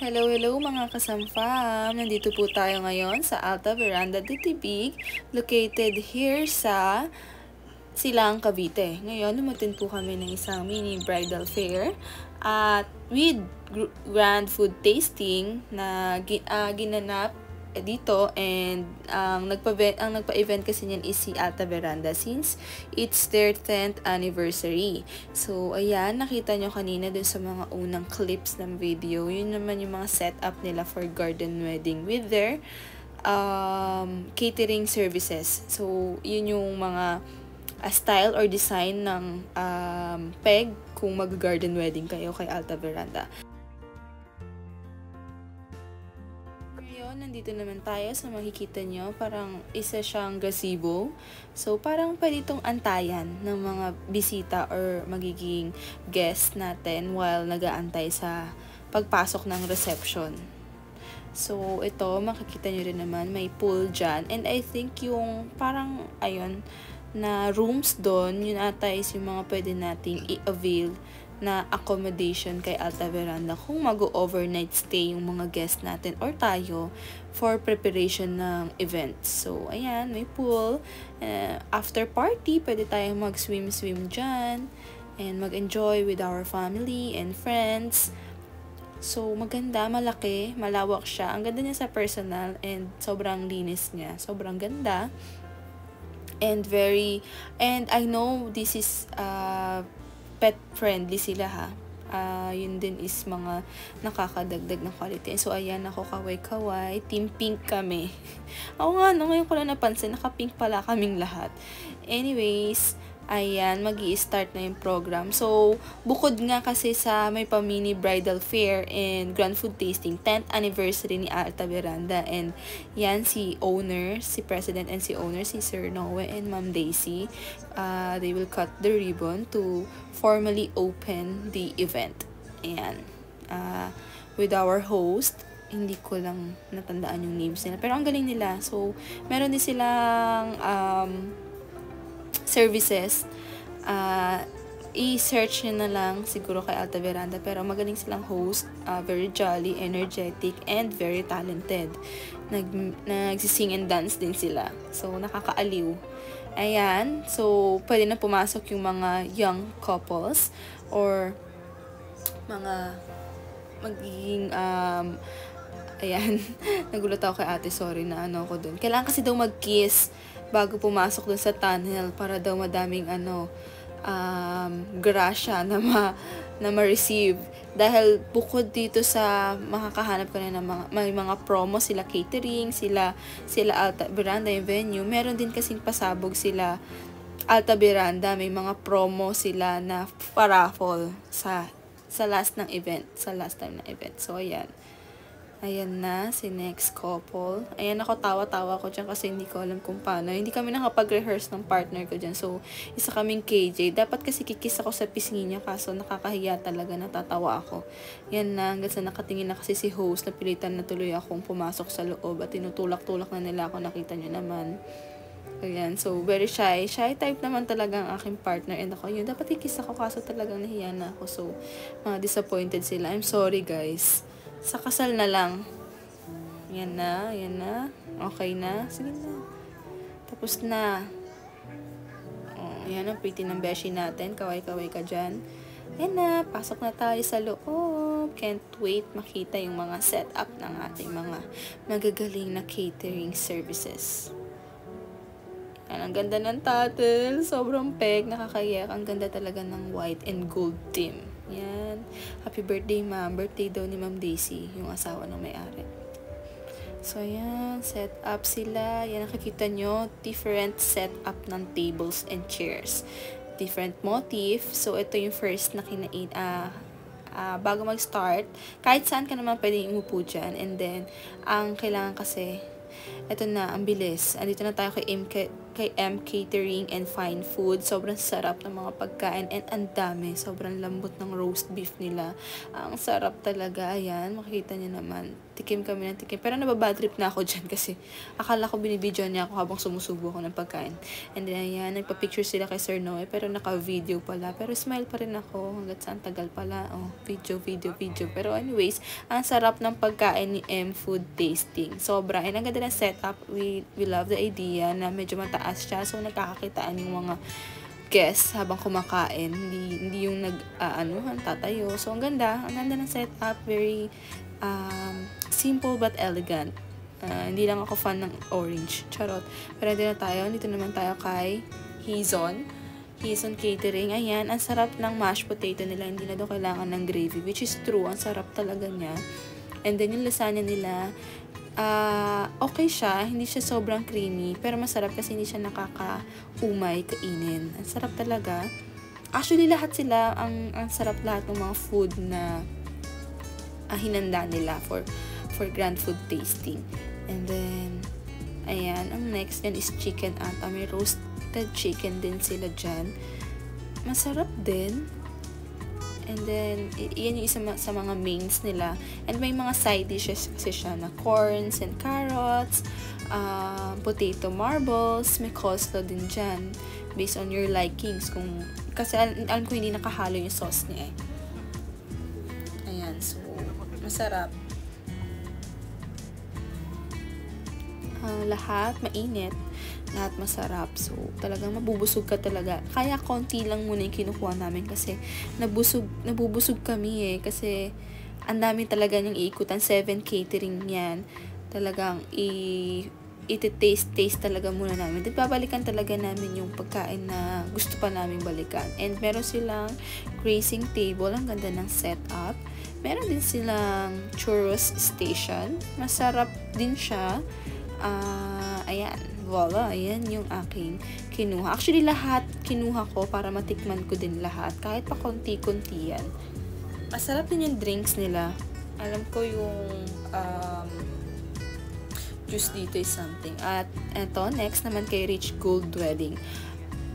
Hello, hello mga kasamfam! Nandito po tayo ngayon sa Alta Veranda de Tibig, located here sa Silang, Cavite. Ngayon, umutin po kami ng isang mini bridal fair at with grand food tasting na ginanap dito, and ang nagpa-event kasi niyan is si Alta Veranda since it's their 10th anniversary. So ayan, nakita nyo kanina dun sa mga unang clips ng video, yun naman yung mga setup nila for garden wedding with their catering services. So yun yung mga style or design ng peg kung mag-garden wedding kayo kay Alta Veranda. Nandito naman tayo sa makikita nyo, parang isa siyang gazebo. So, parang pwede itong antayan ng mga bisita or magiging guest natin while nag-aantay sa pagpasok ng reception. So, ito, makikita nyo rin naman, may pool dyan. And I think yung parang, ayun, na rooms doon, yun ata is yung mga pwede nating i-avail na accommodation kay Alta Veranda kung mag-overnight stay yung mga guest natin or tayo for preparation ng events. So, ayan, may pool. After party, pwede tayong mag-swim-swim dyan and mag-enjoy with our family and friends. So, maganda, malaki, malawak siya. Ang ganda niya sa personal and sobrang linis niya. Sobrang ganda. And I know this is pet friendly sila ha. Yun din is mga nakakadagdag ng quality. So ayan, ako kaway-kaway, team pink kami. Oo nga, no, ngayon ko lang napansin, naka-pink pala kaming lahat. Anyways, ayan, magi-start na yung program. So, bukod nga kasi sa may pa-mini bridal fair and grand food tasting, 10th anniversary ni Alta Veranda. And yan, si president and si owner, si Sir Noe and Ma'am Daisy, they will cut the ribbon to formally open the event. Ayan. With our host, hindi ko lang natandaan yung names nila. Pero ang galing nila. So, meron din silang services. I-search nyo na lang siguro kay Alta Veranda, pero magaling silang host, very jolly, energetic, and very talented. Nagsising and dance din sila, so nakakaaliw. Ayan, so pwede na pumasok yung mga young couples or mga magiging ayan, nagulat ako kay ate, sorry na ano ko dun. Kailangan kasi daw mag-kiss bago pumasok dun sa tunnel para daw madaming grasya na ma-receive. Dahil bukod dito sa makakahanap ka na ng may mga promo, sila catering, sila Alta Veranda yung venue, meron din kasing pasabog sila Alta Veranda, may mga promo sila na paraffle sa last time ng event. So ayan. Ayan na, si next couple. Ayan, ako tawa-tawa ko dyan kasi hindi ko alam kung paano. Hindi kami nakapag-rehearse ng partner ko dyan. So, isa kaming KJ. Dapat kasi kikis ako sa pisngi niya, kaso nakakahiya talaga, natatawa ako. Yan na, hanggang sa nakatingin na kasi si host, napilitan na tuloy akong pumasok sa loob at tinutulak-tulak na nila ako, nakita nyo naman. Ayan, so very shy. Shy type naman talaga ang aking partner and ako. Yun, dapat kikis ako kaso talagang nahiya na ako. So, disappointed sila. I'm sorry guys. Sa kasal na lang. Yan na. Okay na. Sige na. Tapos na. Oh, yan ang pretty ng beshi natin. Kaway-kaway ka dyan. Yan na. Pasok na tayo sa loob. Can't wait makita yung mga setup ng ating mga magagaling na catering services. Yan, ang ganda ng title. Sobrang peg. Nakakayak. Ang ganda talaga ng white and gold theme. Yan. Happy birthday, ma'am. Birthday daw ni Ma'am Daisy, yung asawa ng may-ari. So, yan. Set up sila. Yan, nakikita nyo. Different set up ng tables and chairs. Different motif. So, ito yung first na bago mag-start. Kahit saan ka naman pwedeng umupo dyan. And then, ang kailangan kasi, Ito na, ang bilis. Andito na tayo kay M Catering and Fine Food. Sobrang sarap ng mga pagkain and ang dami. Sobrang lambot ng roast beef nila. Ang sarap talaga. Ayan, makikita niyo naman. Tikim kami ng tikim. Pero nababadrip na ako dyan kasi akala ko binibidyo niya ako habang sumusubo ako ng pagkain. And then ayan, nagpa-picture sila kay Sir Noe pero naka-video pala. Pero smile pa rin ako hanggat saan tagal pala. Oh, video. Pero anyways, ang sarap ng pagkain ni M Food Tasting. Sobra. And ang ganda ng setup. We love the idea na medyo mataas siya. So, nagkakakitaan yung mga guests habang kumakain. Hindi yung tatayo. So, ang ganda ng setup. Very simple but elegant. Hindi lang ako fan ng orange. Charot. Pero dito naman tayo kay Hizon Catering. Ayan, ang sarap ng mashed potato nila. Hindi na daw kailangan ng gravy. Which is true. Ang sarap talaga niya. And then, yung lasagna nila, okay siya, hindi siya sobrang creamy, pero masarap kasi hindi siya nakakaumay kainin. Ang sarap talaga. Actually, lahat sila, ang sarap lahat ng mga food na hinanda nila for Grand Food Tasting. And then, ayan, ang next yan is chicken ata. May roasted chicken din sila dyan. Masarap din. And then, yan yung isa sa mga mains nila. And may mga side dishes kasi siya na corns and carrots, potato marbles, may coleslaw din dyan. Based on your likings. Kasi alam ko hindi nakahalo yung sauce niya eh. Ayan, so, masarap. Lahat mainit. Lahat masarap. So, talagang mabubusog ka talaga. Kaya konti lang muna yung kinukuha namin kasi nabubusog kami eh. Kasi ang dami talaga niyang iikutan. 7 catering yan. Talagang taste talaga muna namin. Babalikan talaga namin yung pagkain na gusto pa namin balikan. And meron silang grazing table. Ang ganda ng setup. Meron din silang churros station. Masarap din siya. Ayan. Voila, ayan yung aking kinuha. Actually, lahat kinuha ko para matikman ko din lahat. Kahit pa konti-konti yan. Masarap din yung drinks nila. Alam ko yung juice dito is something. At eto, next naman kay Rich Gold Dwelling.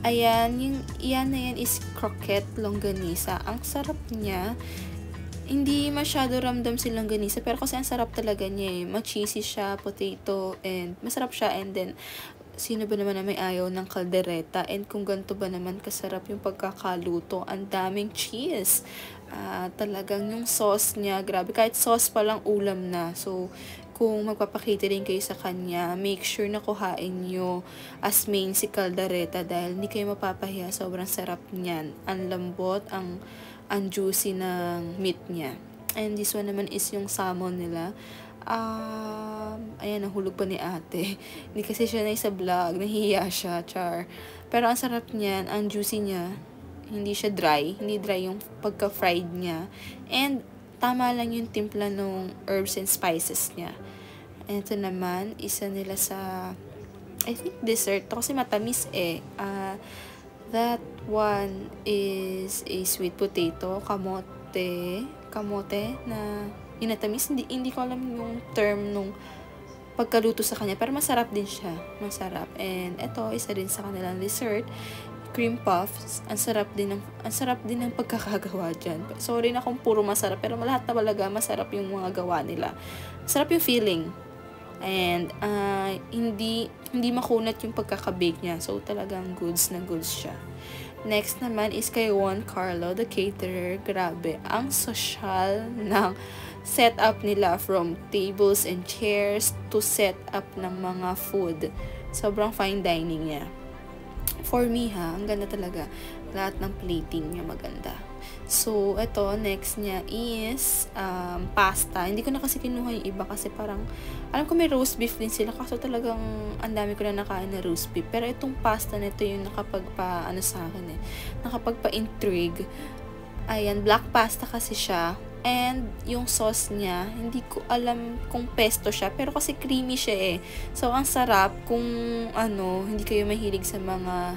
Ayan, yan na yan is croquette longganisa. Ang sarap niya. Hindi masyado ramdam si longganisa, pero kasi ang sarap talaga niya eh. Ma-cheesy siya, potato, and masarap siya. And then, sino ba naman na may ayaw ng kaldereta? And kung ganito ba naman kasarap yung pagkakaluto, ang daming cheese. Talagang yung sauce niya, grabe. Kahit sauce pa lang ulam na. So, kung magpapakitering kayo sa kanya, make sure na kuhain nyo as main si kaldereta dahil hindi kayo mapapahiya. Sobrang sarap niyan. Ang lambot, ang juicy ng meat niya. And this one naman is yung salmon nila. Ayan, nahulog pa ni ate. Hindi kasi siya na sa vlog. Nahihiya siya, char. Pero ang sarap niyan, ang juicy niya. Hindi siya dry. Hindi dry yung pagka-fried niya. And tama lang yung timpla ng herbs and spices niya. And ito naman, isa nila sa, I think, dessert. Ito kasi matamis eh. That one is a sweet potato, kamote na inatamis. Hindi ko alam yung term nung pagkaluto sa kanya, pero masarap din siya. Masarap. And ito, isa din sa kanilang dessert, cream puffs. Ang sarap din ng pagkakagawa dyan. Sorry na kung puro masarap, pero lahat na talaga masarap yung mga gawa nila. Masarap yung feeling. And hindi makunat yung pagkakabake niya. So talagang goods na goods siya. Next naman is kay Juan Carlo, the caterer. Grabe, ang social ng setup nila, from tables and chairs to setup ng mga food. Sobrang fine dining niya. For me ang ganda talaga. Lahat ng plating niya maganda. So, ito, next niya is pasta. Hindi ko na kasi kinuha yung iba kasi parang, alam ko may roast beef din sila kaso talagang ang dami ko na nakain na roast beef. Pero itong pasta na ito yung sa akin eh. Nakapagpa-intrigue. Ayan, black pasta kasi siya. And yung sauce niya, hindi ko alam kung pesto siya, pero kasi creamy siya eh. So, ang sarap kung hindi kayo mahilig sa mga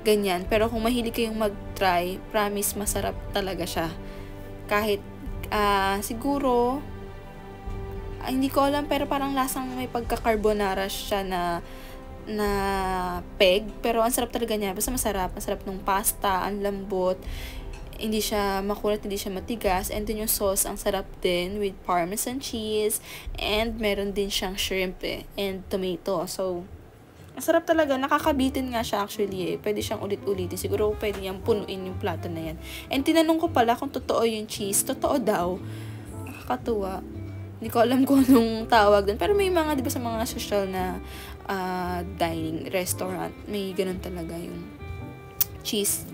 ganyan. Pero kung mahilig kayong mag-try, promise, masarap talaga siya. Kahit, siguro, hindi ko alam, pero parang lasang may pagka-carbonara siya na peg, pero ang sarap talaga niya. Basta masarap. Ang sarap ng pasta, ang lambot. Hindi siya makulat, hindi siya matigas. And then yung sauce, ang sarap din with parmesan cheese. And meron din siyang shrimp and tomato. So, ang sarap talaga. Nakakabitin nga siya actually Pwede siyang ulit-ulitin. Siguro pwede niyang punuin yung plato na yan. And tinanong ko pala kung totoo yung cheese. Totoo daw. Nakakatuwa. Hindi ko alam kung anong tawag doon. Pero may mga, di ba sa mga social na dining restaurant, may ganun talaga yung cheese.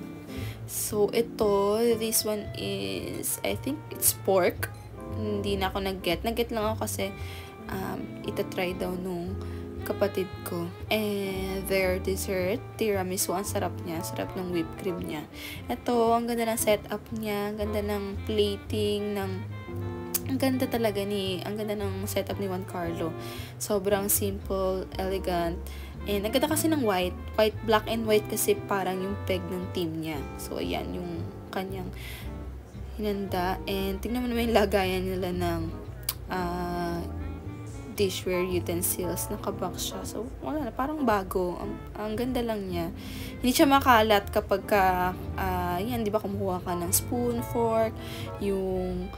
So, this one is, I think it's pork. Hindi na ako nag-get. Nag-get lang ako kasi itatry daw nung kapatid ko. And their dessert, tiramisu, ang sarap niya. Sarap ng whipped cream niya. Ito, ang ganda ng setup niya. Ang ganda ng plating, ang ganda ng setup ni Juan Carlo. Sobrang simple, elegant, and ang ganda kasi ng white, black and white kasi parang yung peg ng team niya. So, ayan, yung kanyang hinanda. And tingnan mo naman yung lagayan nila ng dishware utensils. Nakabox siya. So, wala na, parang bago. Ang ganda lang niya. Hindi siya makalat kapag yan, di ba, kumuha ka ng spoon, fork, yung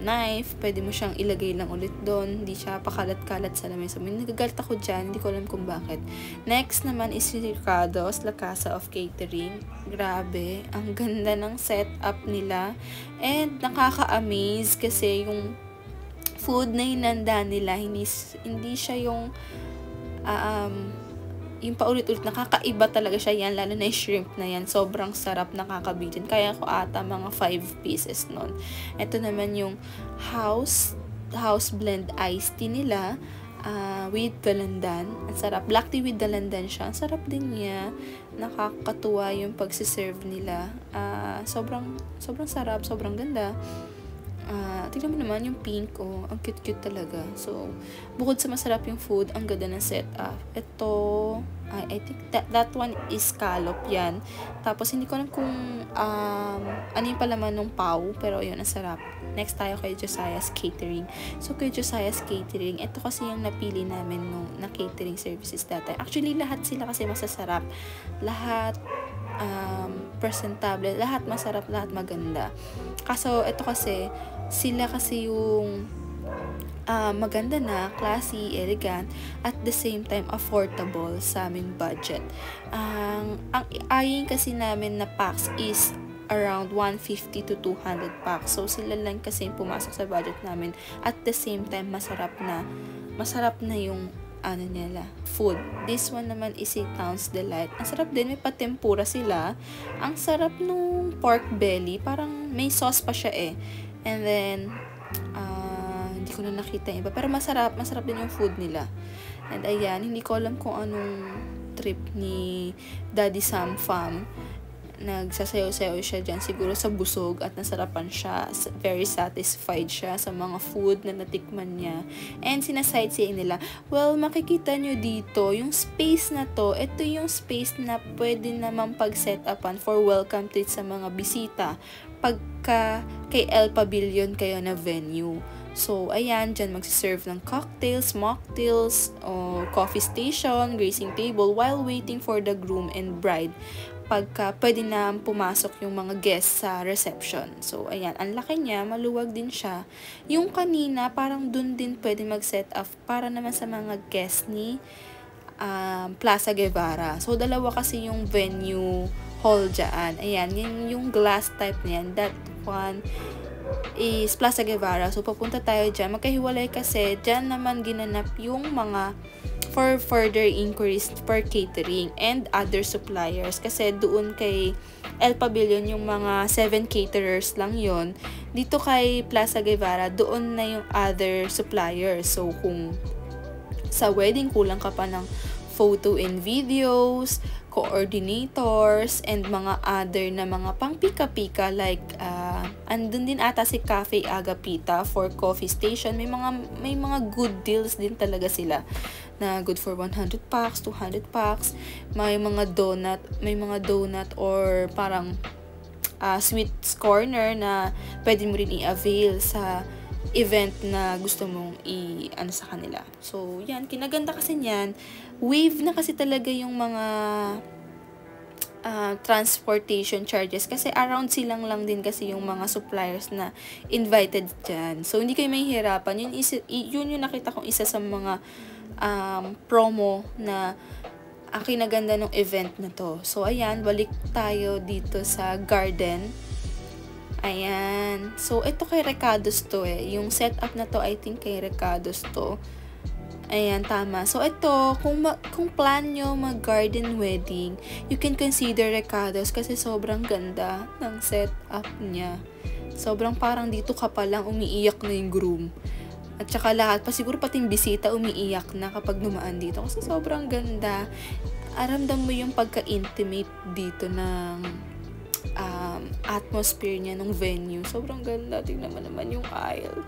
knife, pwede mo siyang ilagay lang ulit doon. Hindi siya pakalat-kalat sa lamesa. May nagagalit ako dyan, hindi ko alam kung bakit. Next naman is Ricardo's La Casa of Catering. Grabe, ang ganda ng setup nila. And nakaka-amaze kasi yung food na hinanda nila, hindi siya yung yung paulit-ulit, nakakaiba talaga siya yan, lalo na yung shrimp na yan, sobrang sarap, nakakabitin. Kaya ko ata mga 5 pieces nun. Ito naman yung house blend iced tea nila, with dalandan. Ang sarap, black tea with dalandan siya, ang sarap din niya, nakakatuwa yung pagsiserve nila. Sobrang sarap, sobrang ganda. Tignan mo naman yung pink, ang cute-cute talaga. So, bukod sa masarap yung food, ang ganda ng setup. Ito, I think that one is scallop yan. Tapos, hindi ko alam kung ano yung palaman ng pau, pero yun, ang sarap. Next tayo kay Josiah's Catering. So, kay Josiah's Catering, ito kasi yung napili namin na catering services dati. Actually, lahat sila kasi masasarap. Lahat presentable, lahat masarap, lahat maganda. Kaso, ito kasi, sila kasi yung maganda na, classy, elegant, at the same time, affordable sa aming budget. Ang ayin kasi namin na packs is around 150 to 200 packs. So, sila lang kasi pumasok sa budget namin. At the same time, masarap na yung nila, food. This one naman is a Town's Delight. Ang sarap din, may patempura sila. Ang sarap nung pork belly, parang may sauce pa siya And then, hindi ko na nakita yung iba. Pero masarap din yung food nila. And ayan, hindi ko alam kung anong trip ni Daddy Sam Fam. Nagsasayaw-sayaw siya dyan, siguro sa busog, at nasarapan siya, very satisfied siya sa mga food na natikman niya, and sinasightseeing nila. Well, makikita nyo dito, yung space na to, ito yung space na pwede naman pag-set-upan for welcome treats sa mga bisita, pagka kay El Pavilion kayo na venue. So, ayan, dyan magsiserve ng cocktails, mocktails, coffee station, grazing table, while waiting for the groom and bride, pagka pwede na pumasok yung mga guests sa reception. So, ayan, ang laki niya, maluwag din siya. Yung kanina, parang dun din pwede mag-set up para naman sa mga guests ni Plaza Guevara. So, dalawa kasi yung venue hall dyan. Ayan, yung glass type niyan. That one is Plaza Guevara. So, papunta tayo dyan. Magkahiwalay kasi dyan naman ginanap yung mga for further inquiries per catering and other suppliers. Kasi doon kay El Pavilion, yung mga 7 caterers lang yon. Dito kay Plaza Guevara, doon na yung other suppliers. So, kung sa wedding, kulang ka pa ng photo and videos, coordinators, and mga other na mga pang pika-pika, like andun din ata si Cafe Agapita for coffee station. May mga good deals din talaga sila na good for 100 packs, 200 packs. May mga donut or parang sweets corner na pwede mo rin i-avail sa event na gusto mong ano sa kanila. So, yan, kinaganda kasi niyan, wave na kasi talaga yung mga transportation charges kasi around silang lang din kasi yung mga suppliers na invited dyan. So, hindi kayo mahihirapan. Yun yung nakita kong isa sa mga promo na kinaganda ng event na to. So, ayan, balik tayo dito sa garden. Ayan. So, ito kay Recados to eh. Yung setup na to, I think kay Recados to. Ayan, tama. So, ito, kung plan nyo mag-garden wedding, you can consider Recados kasi sobrang ganda ng setup niya. Sobrang parang dito ka pa lang umiiyak na yung groom. At saka lahat pa, siguro pati yung bisita umiiyak na kapag dumaan dito kasi sobrang ganda. Aramdam mo yung pagka-intimate dito ng atmosphere niya ng venue. Sobrang ganda. Tingnan mo naman yung aisle.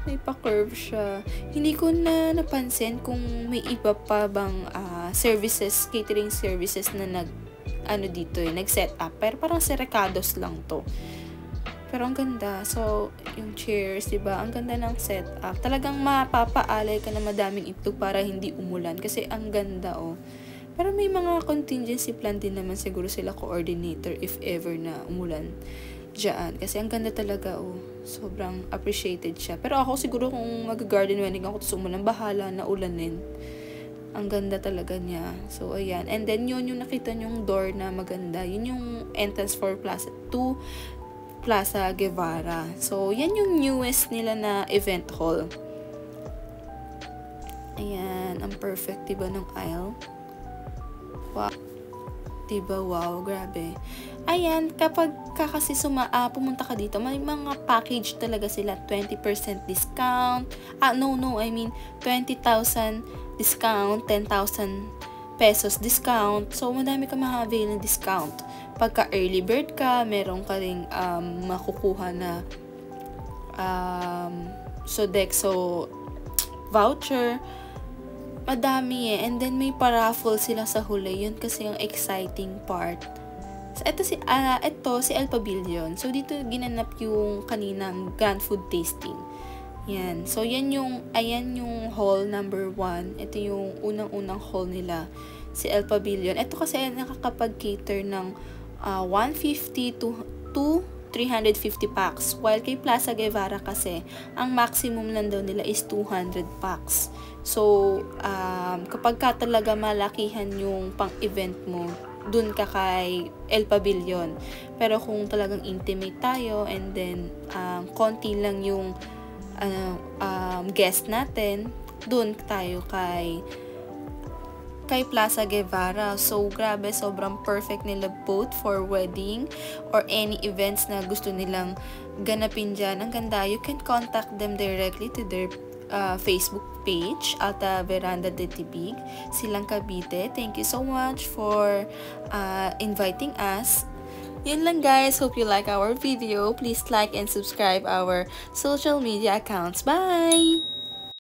May pa-curve siya. Hindi ko na napansin kung may iba pa bang services, catering services na nag-set up. Pero parang si Recados lang to. Pero ang ganda. So, yung chairs, diba? Ang ganda ng setup. Talagang mapapaalay ka na madaming itlog para hindi umulan. Kasi ang ganda, oh. Pero may mga contingency plan din naman siguro sila coordinator if ever na umulan dyan. Kasi ang ganda talaga, oh. Sobrang appreciated siya. Pero ako siguro kung mag-garden wedding ako, tapos umulan, bahala na ulanin. Ang ganda talaga niya. So, ayan. And then, yun yung nakita nyong door na maganda. Yun yung entrance for Plaza 2, Plaza Guevara. So, yan yung newest nila na event hall. Ayan. Ang perfect, diba, ng aisle? Wow. Diba? Wow, grabe. Ayan, kapag kasi pumunta ka dito, may mga package talaga sila. 20% discount. I mean, 20,000 discount, 10,000 pesos discount. So, madami ka ma-avail ng discount. Pagka early bird ka, meron ka ring makukuha na Sodexo voucher. Madami eh. And then, may paraffle sila sa huli. Yun kasi yung exciting part. So, ito si El Pavilion. So, dito ginanap yung kaninang grand food tasting. Yan. So, ayan yung hall number 1. Ito yung unang-unang hall nila. Si El Pavilion. Ito kasi nakakapag-cater ng 150 to 350 packs. While kay Plaza Guevara kasi, ang maximum lang daw nila is 200 packs. So, kapag ka talaga malakihan yung pang-event mo, dun ka kay El Pavilion. Pero kung talagang intimate tayo, and then, konti lang yung guest natin, dun tayo kay Plaza Guevara. So, grabe, sobrang perfect nila both for wedding or any events na gusto nilang ganapin dyan. Ang ganda, you can contact them directly to their Facebook page, Alta Veranda de Tibig, Silang Cavite. Thank you so much for inviting us. Yun lang guys, hope you like our video. Please like and subscribe our social media accounts. Bye!